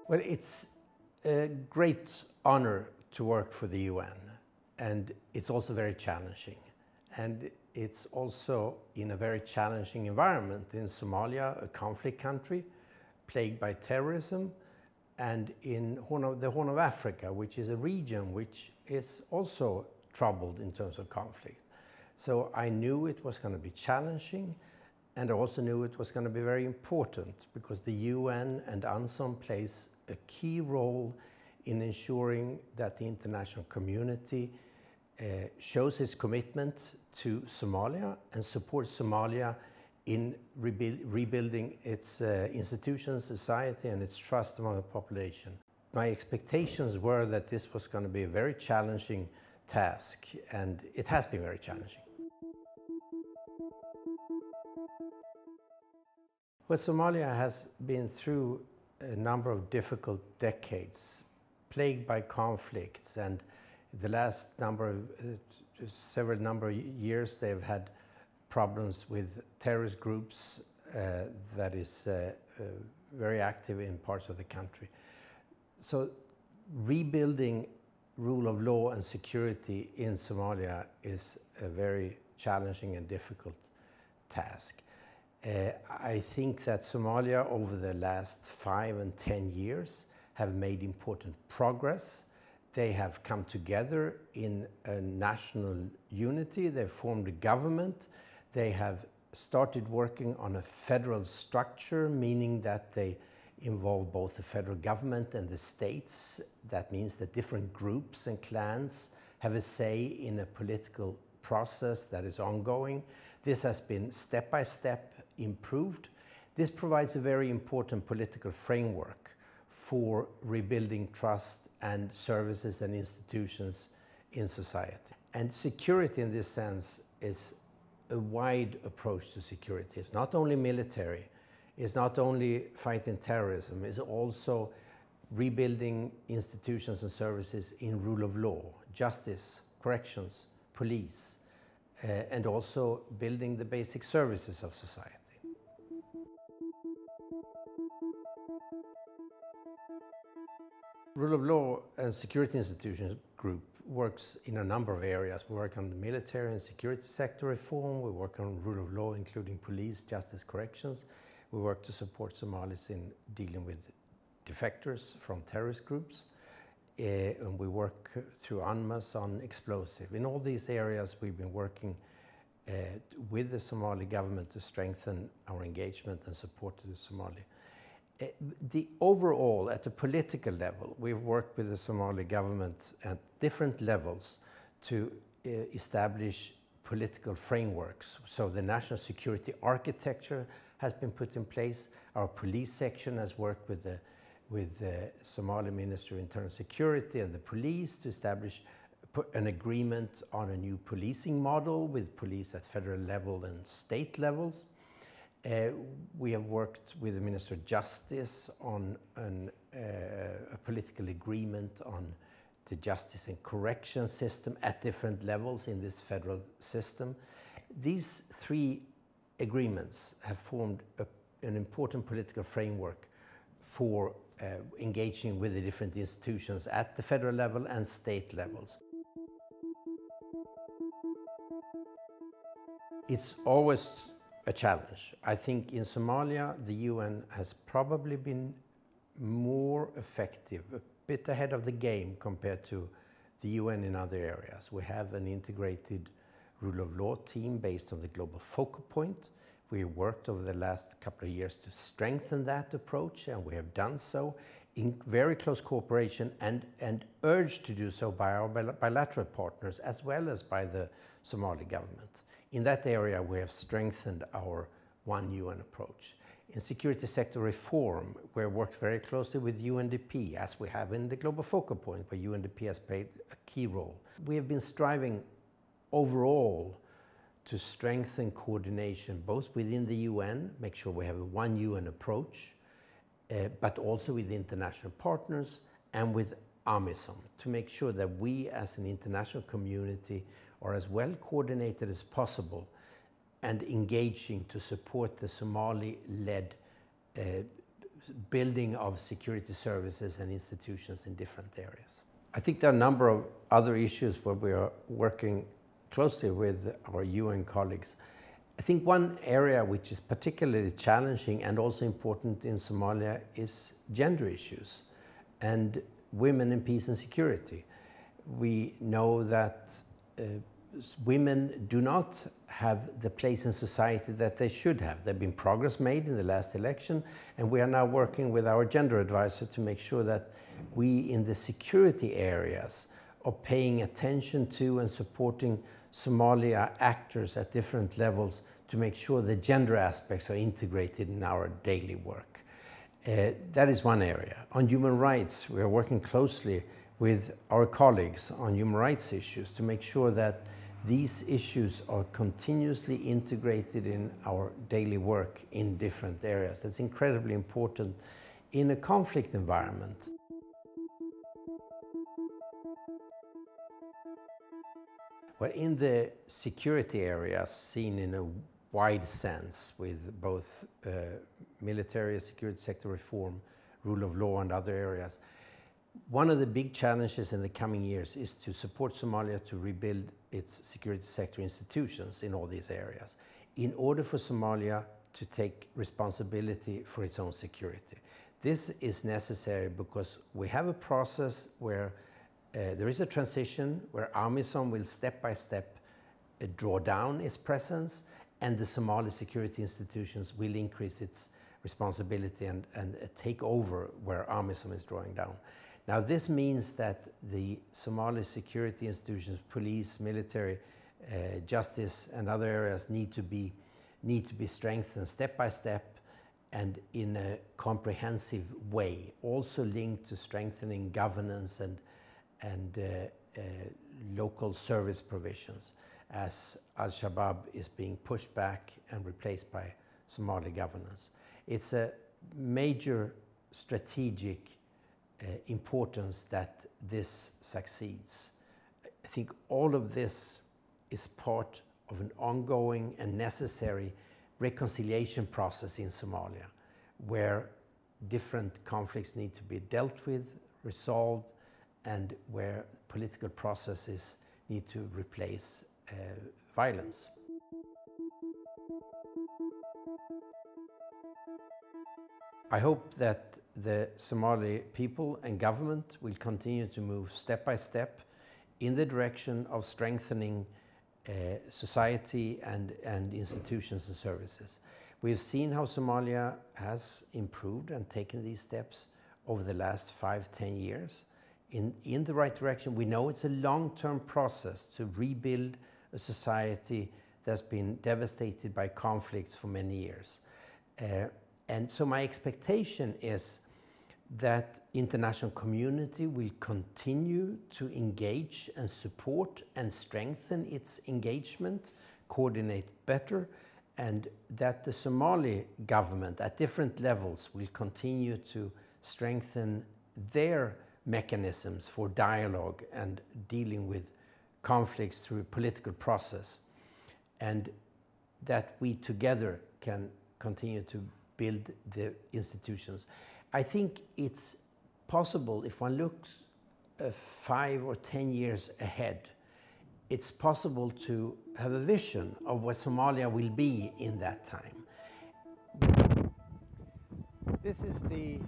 Well, it's a great honor to work for the UN, and it's also very challenging. And it's also in a very challenging environment in Somalia, a conflict country plagued by terrorism, and in the Horn of Africa, which is a region which is also troubled in terms of conflict. So I knew it was going to be challenging, and I also knew it was going to be very important because the UN and UNSOM plays a key role in ensuring that the international community shows its commitment to Somalia and supports Somalia in rebuilding its institutions, society, and its trust among the population. My expectations were that this was going to be a very challenging task, and it has been very challenging. Well, Somalia has been through a number of difficult decades, plagued by conflicts, and the last several number of years they've had problems with terrorist groups that is very active in parts of the country. So rebuilding rule of law and security in Somalia is a very challenging and difficult task. I think that Somalia over the last 5 and 10 years have made important progress. They have come together in a national unity. They've formed a government. They have started working on a federal structure, meaning that they involve both the federal government and the states. That means that different groups and clans have a say in a political process that is ongoing. This has been step by step improved. This provides a very important political framework for rebuilding trust and services and institutions in society. And security in this sense is a wide approach to security. It's not only military, it's not only fighting terrorism, it's also rebuilding institutions and services in rule of law, justice, corrections, police, and also building the basic services of society. Rule of law and security institutions group works in a number of areas. We work on the military and security sector reform. We work on rule of law, including police, justice, corrections. We work to support Somalis in dealing with defectors from terrorist groups. And we work through UNMAS on explosive. In all these areas, we've been working with the Somali government to strengthen our engagement and support to the Somali. The overall, at the political level, we've worked with the Somali government at different levels to establish political frameworks. So the national security architecture has been put in place. Our police section has worked with the Somali Ministry of Internal Security and the police to establish an agreement on a new policing model with police at federal level and state levels. We have worked with the Minister of Justice on a political agreement on the justice and correction system at different levels in this federal system. These three agreements have formed an important political framework for engaging with the different institutions at the federal level and state levels. It's always a challenge. I think in Somalia, the UN has probably been more effective, a bit ahead of the game compared to the UN in other areas. We have an integrated rule of law team based on the global focal point. We worked over the last couple of years to strengthen that approach, and we have done so in very close cooperation and urged to do so by our bilateral partners as well as by the Somali government. In that area, we have strengthened our One UN approach. In security sector reform, we have worked very closely with UNDP, as we have in the global focal point, where UNDP has played a key role. We have been striving overall to strengthen coordination, both within the UN, make sure we have a One UN approach, but also with international partners and with AMISOM, to make sure that we as an international community are as well coordinated as possible and engaging to support the Somali-led building of security services and institutions in different areas. I think there are a number of other issues where we are working closely with our UN colleagues. I think one area which is particularly challenging and also important in Somalia is gender issues and women in peace and security. We know that women do not have the place in society that they should have. There have been progress made in the last election, and we are now working with our gender advisor to make sure that we in the security areas are paying attention to and supporting Somalia actors at different levels to make sure the gender aspects are integrated in our daily work. That is one area. On human rights, we are working closely with our colleagues on human rights issues to make sure that these issues are continuously integrated in our daily work in different areas. That's incredibly important in a conflict environment. Well, in the security areas, seen in a wide sense with both military security sector reform, rule of law and other areas, one of the big challenges in the coming years is to support Somalia to rebuild its security sector institutions in all these areas in order for Somalia to take responsibility for its own security. This is necessary because we have a process where there is a transition where UNSOM will step by step draw down its presence, and the Somali security institutions will increase its responsibility and take over where UNSOM is drawing down. Now this means that the Somali security institutions, police, military, justice and other areas need to be strengthened step by step and in a comprehensive way, also linked to strengthening governance and local service provisions as Al-Shabaab is being pushed back and replaced by Somali governance. It's a major strategic importance that this succeeds. I think all of this is part of an ongoing and necessary reconciliation process in Somalia, where different conflicts need to be dealt with, resolved, and where political processes need to replace violence. I hope that the Somali people and government will continue to move step by step in the direction of strengthening society and institutions and services. We've seen how Somalia has improved and taken these steps over the last 5-10 years in the right direction. We know it's a long-term process to rebuild a society that's been devastated by conflicts for many years. And so my expectation is that international community will continue to engage and support and strengthen its engagement, coordinate better, and that the Somali government at different levels will continue to strengthen their mechanisms for dialogue and dealing with conflicts through a political process, and that we together can continue to build the institutions. I think it's possible, if one looks 5 or 10 years ahead, it's possible to have a vision of what Somalia will be in that time. This is the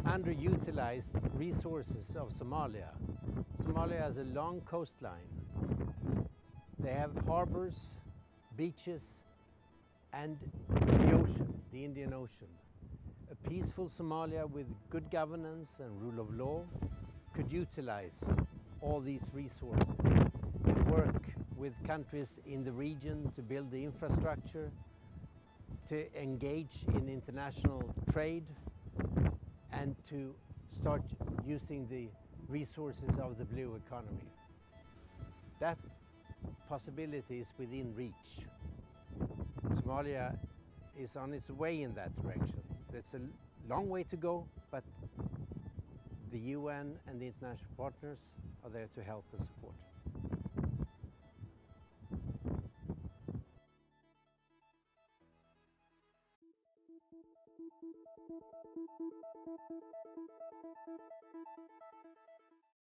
underutilized resources of Somalia. Somalia has a long coastline. They have harbors, beaches, and the ocean, the Indian Ocean. A peaceful Somalia with good governance and rule of law could utilize all these resources and work with countries in the region to build the infrastructure, to engage in international trade, and to start using the resources of the blue economy. That possibility is within reach. Somalia is on its way in that direction. There's a long way to go, but the UN and the international partners are there to help and support.